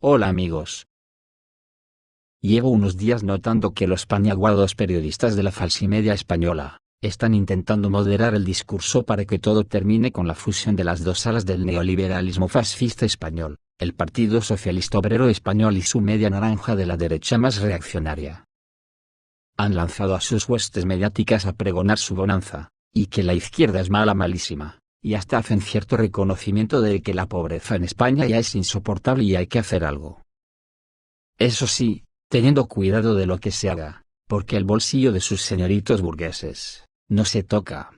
Hola amigos. Llevo unos días notando que los paniaguados periodistas de la falsimedia española están intentando moderar el discurso para que todo termine con la fusión de las dos alas del neoliberalismo fascista español, el Partido Socialista Obrero Español y su media naranja de la derecha más reaccionaria. Han lanzado a sus huestes mediáticas a pregonar su bonanza, y que la izquierda es mala malísima, y hasta hacen cierto reconocimiento de que la pobreza en España ya es insoportable y hay que hacer algo. Eso sí, teniendo cuidado de lo que se haga, porque el bolsillo de sus señoritos burgueses no se toca.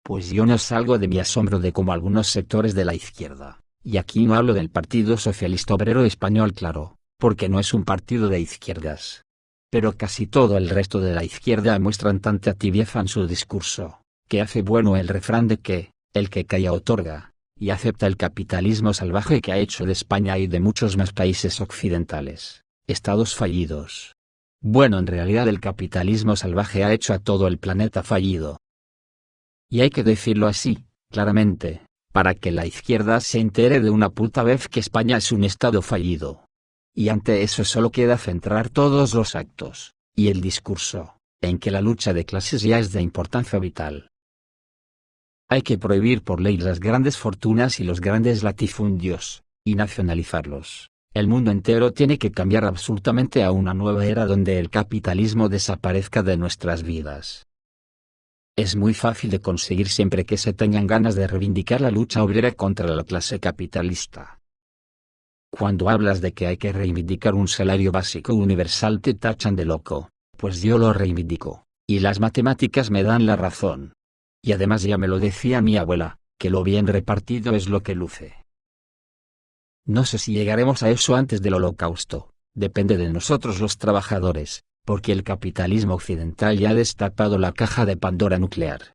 Pues yo no salgo de mi asombro de cómo algunos sectores de la izquierda, y aquí no hablo del Partido Socialista Obrero Español, claro, porque no es un partido de izquierdas, pero casi todo el resto de la izquierda muestran tanta tibieza en su discurso, que hace bueno el refrán de que el que calla otorga, y acepta el capitalismo salvaje que ha hecho de España y de muchos más países occidentales estados fallidos. Bueno, en realidad el capitalismo salvaje ha hecho a todo el planeta fallido. Y hay que decirlo así, claramente, para que la izquierda se entere de una puta vez que España es un estado fallido. Y ante eso solo queda centrar todos los actos, y el discurso, en que la lucha de clases ya es de importancia vital. Hay que prohibir por ley las grandes fortunas y los grandes latifundios, y nacionalizarlos. El mundo entero tiene que cambiar absolutamente a una nueva era donde el capitalismo desaparezca de nuestras vidas. Es muy fácil de conseguir siempre que se tengan ganas de reivindicar la lucha obrera contra la clase capitalista. Cuando hablas de que hay que reivindicar un salario básico universal te tachan de loco, pues yo lo reivindico, y las matemáticas me dan la razón. Y además ya me lo decía mi abuela, que lo bien repartido es lo que luce. No sé si llegaremos a eso antes del Holocausto, depende de nosotros los trabajadores, porque el capitalismo occidental ya ha destapado la caja de Pandora nuclear.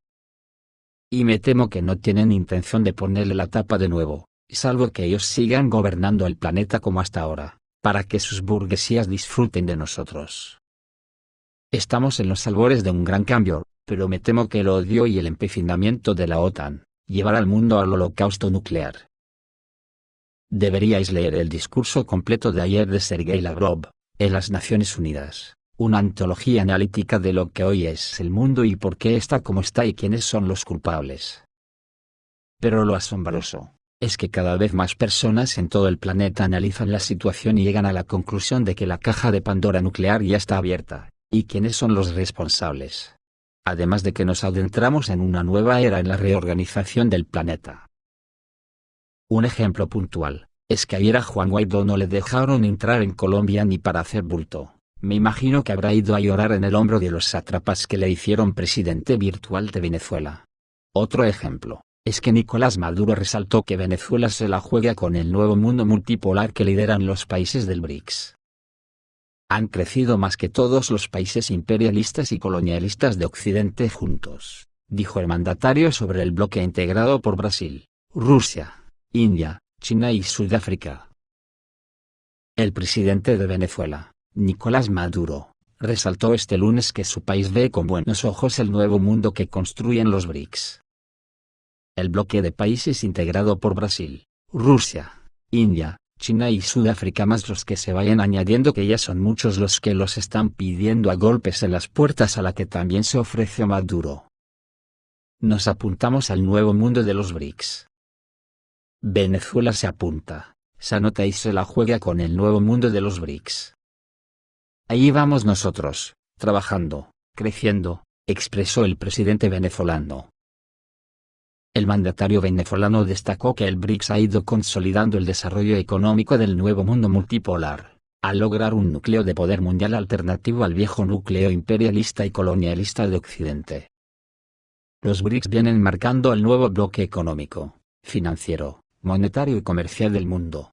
Y me temo que no tienen intención de ponerle la tapa de nuevo, salvo que ellos sigan gobernando el planeta como hasta ahora, para que sus burguesías disfruten de nosotros. Estamos en los albores de un gran cambio, pero me temo que el odio y el empecinamiento de la OTAN llevará al mundo al holocausto nuclear. Deberíais leer el discurso completo de ayer de Sergei Lavrov, en las Naciones Unidas, una antología analítica de lo que hoy es el mundo y por qué está como está y quiénes son los culpables. Pero lo asombroso es que cada vez más personas en todo el planeta analizan la situación y llegan a la conclusión de que la caja de Pandora nuclear ya está abierta, y quiénes son los responsables. Además de que nos adentramos en una nueva era en la reorganización del planeta. Un ejemplo puntual, es que ayer a Juan Guaidó no le dejaron entrar en Colombia ni para hacer bulto. Me imagino que habrá ido a llorar en el hombro de los sátrapas que le hicieron presidente virtual de Venezuela. Otro ejemplo, es que Nicolás Maduro resaltó que Venezuela se la juega con el nuevo mundo multipolar que lideran los países del BRICS. Han crecido más que todos los países imperialistas y colonialistas de Occidente juntos, dijo el mandatario sobre el bloque integrado por Brasil, Rusia, India, China y Sudáfrica. El presidente de Venezuela, Nicolás Maduro, resaltó este lunes que su país ve con buenos ojos el nuevo mundo que construyen los BRICS. El bloque de países integrado por Brasil, Rusia, India, China y Sudáfrica más los que se vayan añadiendo que ya son muchos los que los están pidiendo a golpes en las puertas a la que también se ofreció Maduro. Nos apuntamos al nuevo mundo de los BRICS. Venezuela se apunta, se anota y se la juega con el nuevo mundo de los BRICS. Ahí vamos nosotros, trabajando, creciendo, expresó el presidente venezolano. El mandatario venezolano destacó que el BRICS ha ido consolidando el desarrollo económico del nuevo mundo multipolar, al lograr un núcleo de poder mundial alternativo al viejo núcleo imperialista y colonialista de Occidente. Los BRICS vienen marcando el nuevo bloque económico, financiero, monetario y comercial del mundo.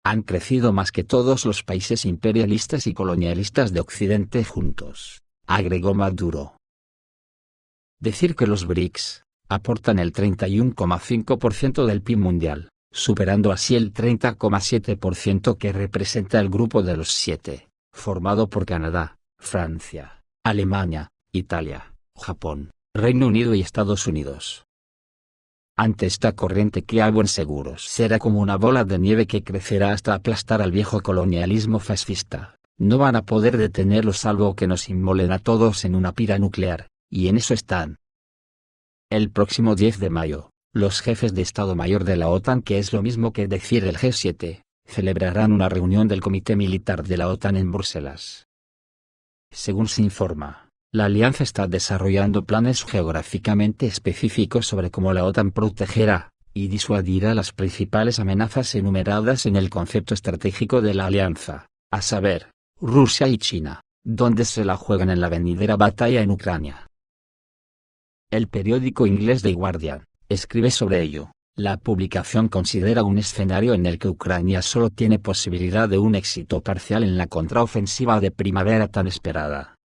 Han crecido más que todos los países imperialistas y colonialistas de Occidente juntos, agregó Maduro. Decir que los BRICS aportan el 31,5% del PIB mundial, superando así el 30,7% que representa el grupo de los 7, formado por Canadá, Francia, Alemania, Italia, Japón, Reino Unido y Estados Unidos. Ante esta corriente que a buen seguro será como una bola de nieve que crecerá hasta aplastar al viejo colonialismo fascista, no van a poder detenerlo salvo que nos inmolen a todos en una pira nuclear, y en eso están. El próximo 10 de mayo, los jefes de Estado Mayor de la OTAN, que es lo mismo que decir el G7, celebrarán una reunión del Comité Militar de la OTAN en Bruselas. Según se informa, la alianza está desarrollando planes geográficamente específicos sobre cómo la OTAN protegerá y disuadirá las principales amenazas enumeradas en el concepto estratégico de la alianza, a saber, Rusia y China, donde se la juegan en la venidera batalla en Ucrania. El periódico inglés The Guardian escribe sobre ello. La publicación considera un escenario en el que Ucrania solo tiene posibilidad de un éxito parcial en la contraofensiva de primavera tan esperada.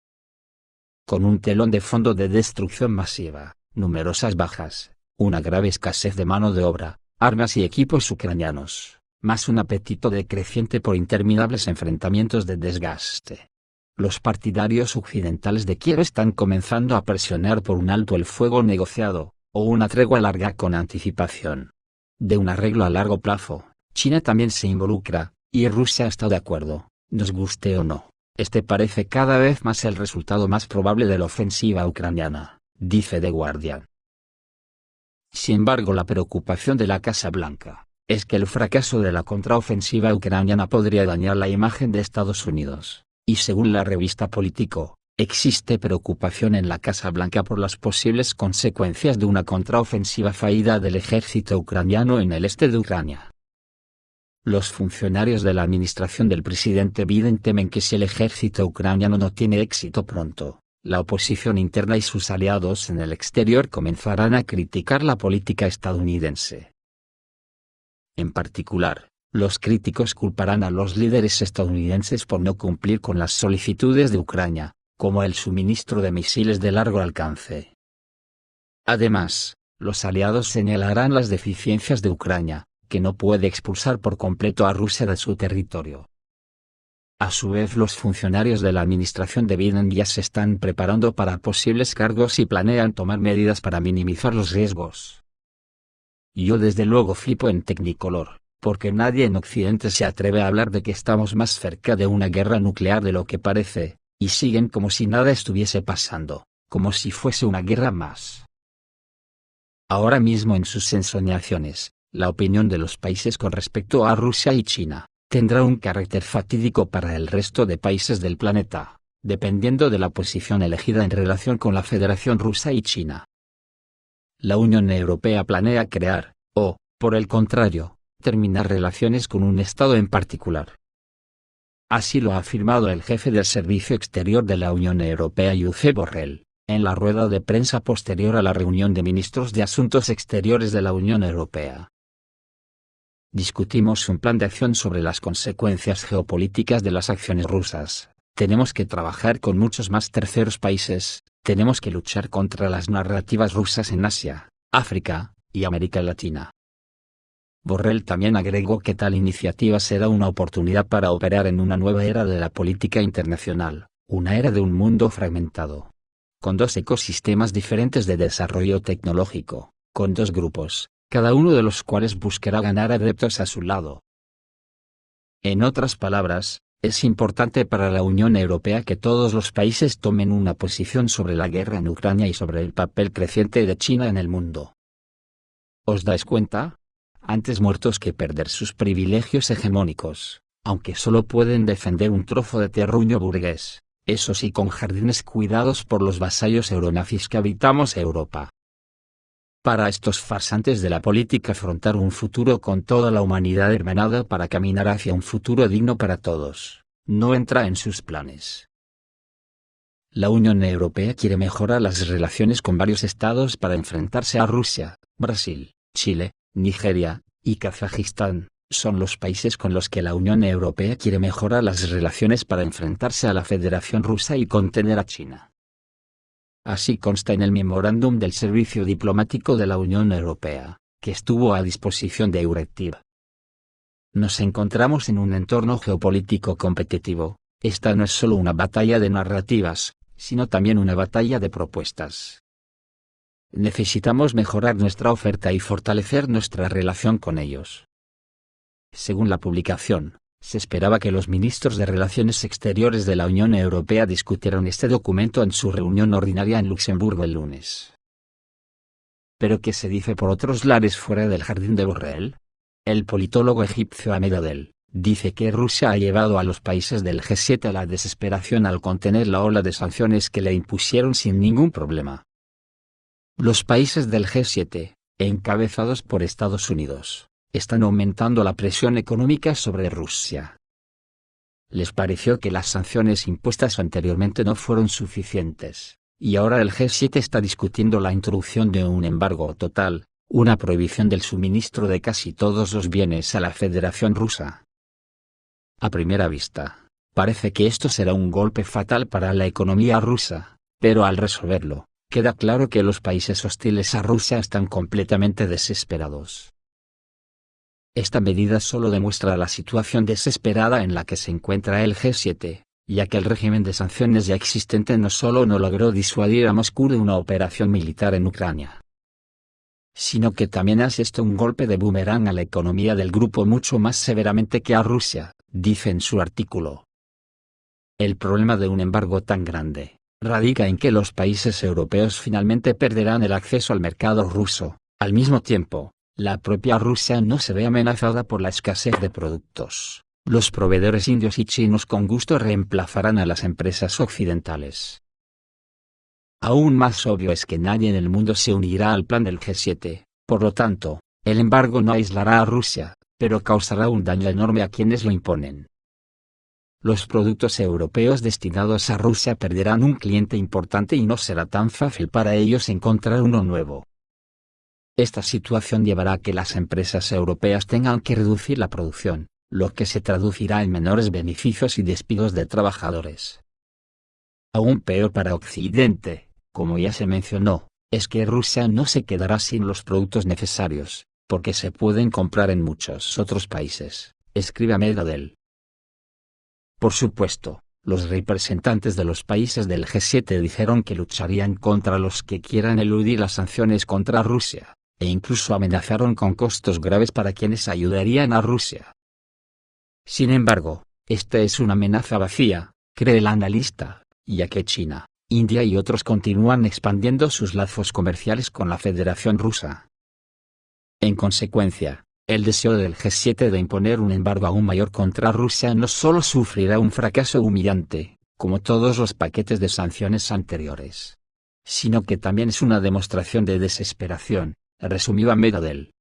Con un telón de fondo de destrucción masiva, numerosas bajas, una grave escasez de mano de obra, armas y equipos ucranianos, más un apetito decreciente por interminables enfrentamientos de desgaste. Los partidarios occidentales de Kiev están comenzando a presionar por un alto el fuego negociado, o una tregua larga con anticipación. De un arreglo a largo plazo, China también se involucra, y Rusia está de acuerdo, nos guste o no. Este parece cada vez más el resultado más probable de la ofensiva ucraniana, dice The Guardian. Sin embargo, la preocupación de la Casa Blanca es que el fracaso de la contraofensiva ucraniana podría dañar la imagen de Estados Unidos, y según la revista Politico, existe preocupación en la Casa Blanca por las posibles consecuencias de una contraofensiva fallida del ejército ucraniano en el este de Ucrania. Los funcionarios de la administración del presidente Biden temen que si el ejército ucraniano no tiene éxito pronto, la oposición interna y sus aliados en el exterior comenzarán a criticar la política estadounidense. En particular, los críticos culparán a los líderes estadounidenses por no cumplir con las solicitudes de Ucrania, como el suministro de misiles de largo alcance. Además, los aliados señalarán las deficiencias de Ucrania, que no puede expulsar por completo a Rusia de su territorio. A su vez, los funcionarios de la administración de Biden ya se están preparando para posibles cargos y planean tomar medidas para minimizar los riesgos. Yo desde luego flipo en Technicolor, porque nadie en Occidente se atreve a hablar de que estamos más cerca de una guerra nuclear de lo que parece, y siguen como si nada estuviese pasando, como si fuese una guerra más. Ahora mismo en sus ensoñaciones, la opinión de los países con respecto a Rusia y China tendrá un carácter fatídico para el resto de países del planeta, dependiendo de la posición elegida en relación con la Federación Rusa y China. La Unión Europea planea crear, o, por el contrario, terminar relaciones con un Estado en particular. Así lo ha afirmado el jefe del Servicio Exterior de la Unión Europea Josep Borrell, en la rueda de prensa posterior a la reunión de ministros de Asuntos Exteriores de la Unión Europea. Discutimos un plan de acción sobre las consecuencias geopolíticas de las acciones rusas. Tenemos que trabajar con muchos más terceros países, tenemos que luchar contra las narrativas rusas en Asia, África y América Latina. Borrell también agregó que tal iniciativa será una oportunidad para operar en una nueva era de la política internacional, una era de un mundo fragmentado, con dos ecosistemas diferentes de desarrollo tecnológico, con dos grupos, cada uno de los cuales buscará ganar adeptos a su lado. En otras palabras, es importante para la Unión Europea que todos los países tomen una posición sobre la guerra en Ucrania y sobre el papel creciente de China en el mundo. ¿Os dais cuenta? Antes muertos que perder sus privilegios hegemónicos, aunque solo pueden defender un trozo de terruño burgués, eso sí, con jardines cuidados por los vasallos euronazis que habitamos Europa. Para estos farsantes de la política, afrontar un futuro con toda la humanidad hermanada para caminar hacia un futuro digno para todos, no entra en sus planes. La Unión Europea quiere mejorar las relaciones con varios estados para enfrentarse a Rusia, Brasil, Chile, Nigeria y Kazajistán. Son los países con los que la Unión Europea quiere mejorar las relaciones para enfrentarse a la Federación Rusa y contener a China. Así consta en el memorándum del Servicio Diplomático de la Unión Europea, que estuvo a disposición de Euretiv. Nos encontramos en un entorno geopolítico competitivo. Esta no es solo una batalla de narrativas, sino también una batalla de propuestas. necesitamos mejorar nuestra oferta y fortalecer nuestra relación con ellos. Según la publicación, se esperaba que los ministros de Relaciones Exteriores de la Unión Europea discutieran este documento en su reunión ordinaria en Luxemburgo el lunes. ¿Pero qué se dice por otros lares fuera del jardín de Borrell? El politólogo egipcio Ahmed Adel dice que Rusia ha llevado a los países del G7 a la desesperación al contener la ola de sanciones que le impusieron sin ningún problema. Los países del G7, encabezados por Estados Unidos, están aumentando la presión económica sobre Rusia. Les pareció que las sanciones impuestas anteriormente no fueron suficientes, y ahora el G7 está discutiendo la introducción de un embargo total, una prohibición del suministro de casi todos los bienes a la Federación Rusa. A primera vista, parece que esto será un golpe fatal para la economía rusa, pero al resolverlo, queda claro que los países hostiles a Rusia están completamente desesperados. Esta medida solo demuestra la situación desesperada en la que se encuentra el G7, ya que el régimen de sanciones ya existente no solo no logró disuadir a Moscú de una operación militar en Ucrania, sino que también hace esto un golpe de boomerang a la economía del grupo mucho más severamente que a Rusia, dice en su artículo. El problema de un embargo tan grande radica en que los países europeos finalmente perderán el acceso al mercado ruso. Al mismo tiempo, la propia Rusia no se ve amenazada por la escasez de productos. Los proveedores indios y chinos con gusto reemplazarán a las empresas occidentales. Aún más obvio es que nadie en el mundo se unirá al plan del G7, por lo tanto, el embargo no aislará a Rusia, pero causará un daño enorme a quienes lo imponen. Los productos europeos destinados a Rusia perderán un cliente importante y no será tan fácil para ellos encontrar uno nuevo. Esta situación llevará a que las empresas europeas tengan que reducir la producción, lo que se traducirá en menores beneficios y despidos de trabajadores. Aún peor para Occidente, como ya se mencionó, es que Rusia no se quedará sin los productos necesarios, porque se pueden comprar en muchos otros países, escribe Ahmed Adel. Por supuesto, los representantes de los países del G7 dijeron que lucharían contra los que quieran eludir las sanciones contra Rusia, e incluso amenazaron con costos graves para quienes ayudarían a Rusia. Sin embargo, esta es una amenaza vacía, cree el analista, ya que China, India y otros continúan expandiendo sus lazos comerciales con la Federación Rusa. En consecuencia, el deseo del G7 de imponer un embargo aún mayor contra Rusia no solo sufrirá un fracaso humillante, como todos los paquetes de sanciones anteriores, sino que también es una demostración de desesperación, resumió Ahmed Adel.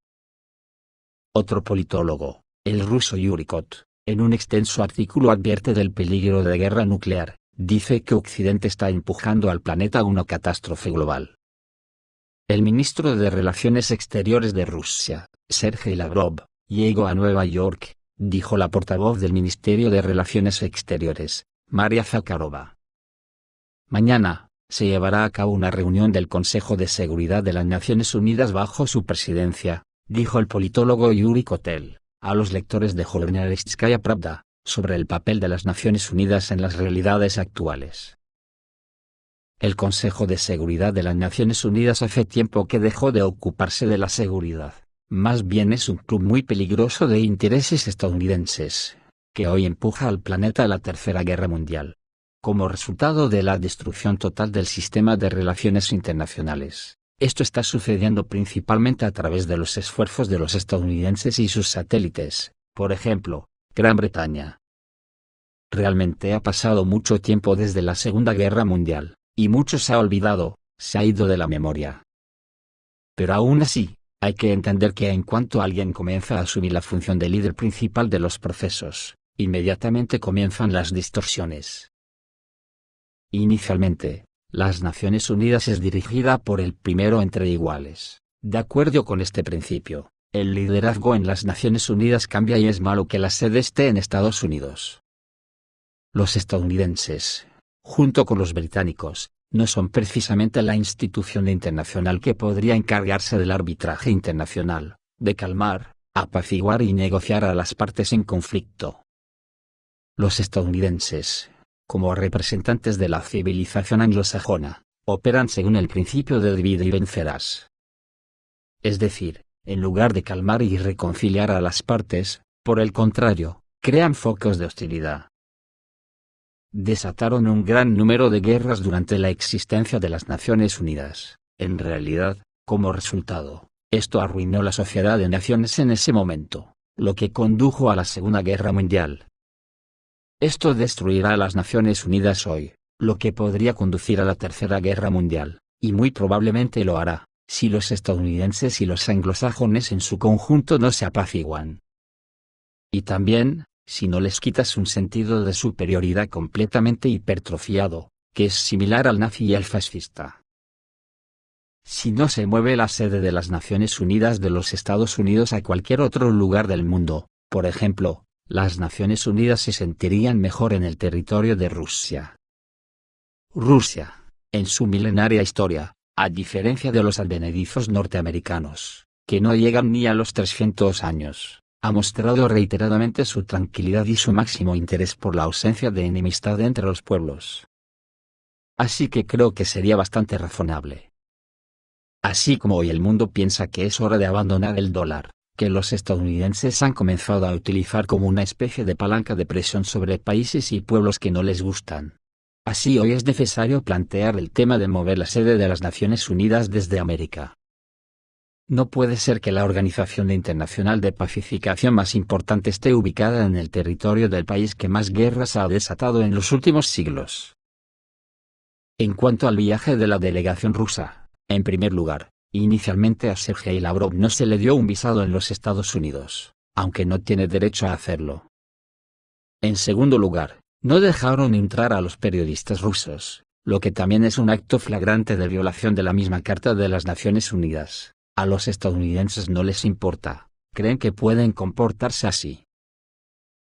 Otro politólogo, el ruso Yuri Kot, en un extenso artículo advierte del peligro de guerra nuclear, dice que Occidente está empujando al planeta a una catástrofe global. El ministro de Relaciones Exteriores de Rusia, Sergei Lavrov, llegó a Nueva York, dijo la portavoz del Ministerio de Relaciones Exteriores, Maria Zakharova. Mañana, se llevará a cabo una reunión del Consejo de Seguridad de las Naciones Unidas bajo su presidencia, dijo el politólogo Yuri Kotel, a los lectores de Journalistskaya Pravda, sobre el papel de las Naciones Unidas en las realidades actuales. El Consejo de Seguridad de las Naciones Unidas hace tiempo que dejó de ocuparse de la seguridad, más bien es un club muy peligroso de intereses estadounidenses, que hoy empuja al planeta a la Tercera Guerra Mundial, como resultado de la destrucción total del sistema de relaciones internacionales. Esto está sucediendo principalmente a través de los esfuerzos de los estadounidenses y sus satélites, por ejemplo, Gran Bretaña. Realmente ha pasado mucho tiempo desde la Segunda Guerra Mundial, y mucho se ha olvidado, se ha ido de la memoria. Pero aún así, hay que entender que en cuanto alguien comienza a asumir la función de líder principal de los procesos, inmediatamente comienzan las distorsiones. Inicialmente, las Naciones Unidas es dirigida por el primero entre iguales. De acuerdo con este principio, el liderazgo en las Naciones Unidas cambia y es malo que la sede esté en Estados Unidos. Los estadounidenses, junto con los británicos, no son precisamente la institución internacional que podría encargarse del arbitraje internacional, de calmar, apaciguar y negociar a las partes en conflicto. Los estadounidenses, como representantes de la civilización anglosajona, operan según el principio de divide y vencerás. Es decir, en lugar de calmar y reconciliar a las partes, por el contrario, crean focos de hostilidad. Desataron un gran número de guerras durante la existencia de las Naciones Unidas. En realidad, como resultado, esto arruinó la sociedad de naciones en ese momento, lo que condujo a la Segunda Guerra Mundial. Esto destruirá a las Naciones Unidas hoy, lo que podría conducir a la Tercera Guerra Mundial, y muy probablemente lo hará, si los estadounidenses y los anglosajones en su conjunto no se apaciguan. Y también, si no les quitas un sentido de superioridad completamente hipertrofiado, que es similar al nazi y al fascista. Si no se mueve la sede de las Naciones Unidas de los Estados Unidos a cualquier otro lugar del mundo, por ejemplo, las Naciones Unidas se sentirían mejor en el territorio de Rusia. Rusia, en su milenaria historia, a diferencia de los advenedizos norteamericanos, que no llegan ni a los 300 años, ha mostrado reiteradamente su tranquilidad y su máximo interés por la ausencia de enemistad entre los pueblos. Así que creo que sería bastante razonable. Así como hoy el mundo piensa que es hora de abandonar el dólar, que los estadounidenses han comenzado a utilizar como una especie de palanca de presión sobre países y pueblos que no les gustan. Así hoy es necesario plantear el tema de mover la sede de las Naciones Unidas desde América. No puede ser que la organización internacional de pacificación más importante esté ubicada en el territorio del país que más guerras ha desatado en los últimos siglos. En cuanto al viaje de la delegación rusa, en primer lugar, inicialmente a Sergei Lavrov no se le dio un visado en los Estados Unidos, aunque no tiene derecho a hacerlo. En segundo lugar, no dejaron entrar a los periodistas rusos, lo que también es un acto flagrante de violación de la misma Carta de las Naciones Unidas. A los estadounidenses no les importa, creen que pueden comportarse así.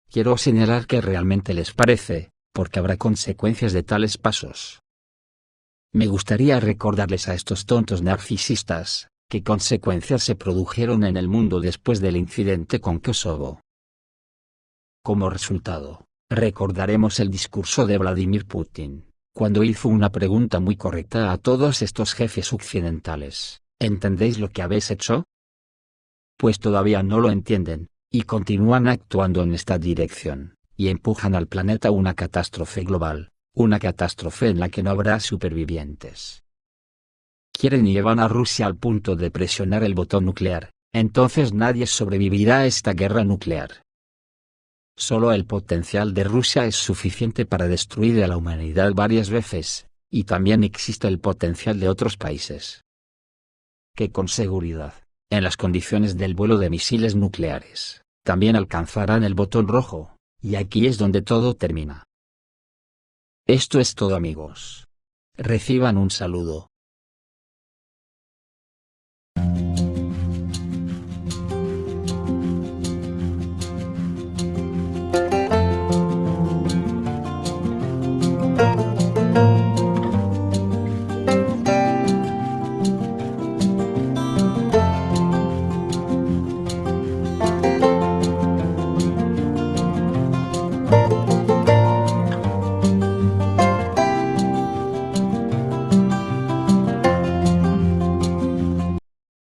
Quiero señalar que realmente les parece, porque habrá consecuencias de tales pasos. Me gustaría recordarles a estos tontos narcisistas, qué consecuencias se produjeron en el mundo después del incidente con Kosovo. Como resultado, recordaremos el discurso de Vladimir Putin, cuando hizo una pregunta muy correcta a todos estos jefes occidentales: ¿entendéis lo que habéis hecho? Pues todavía no lo entienden, y continúan actuando en esta dirección, y empujan al planeta a una catástrofe global, una catástrofe en la que no habrá supervivientes. Quieren y llevan a Rusia al punto de presionar el botón nuclear, entonces nadie sobrevivirá a esta guerra nuclear. Solo el potencial de Rusia es suficiente para destruir a la humanidad varias veces, y también existe el potencial de otros países que con seguridad, en las condiciones del vuelo de misiles nucleares, también alcanzarán el botón rojo, y aquí es donde todo termina. Esto es todo, amigos. Reciban un saludo.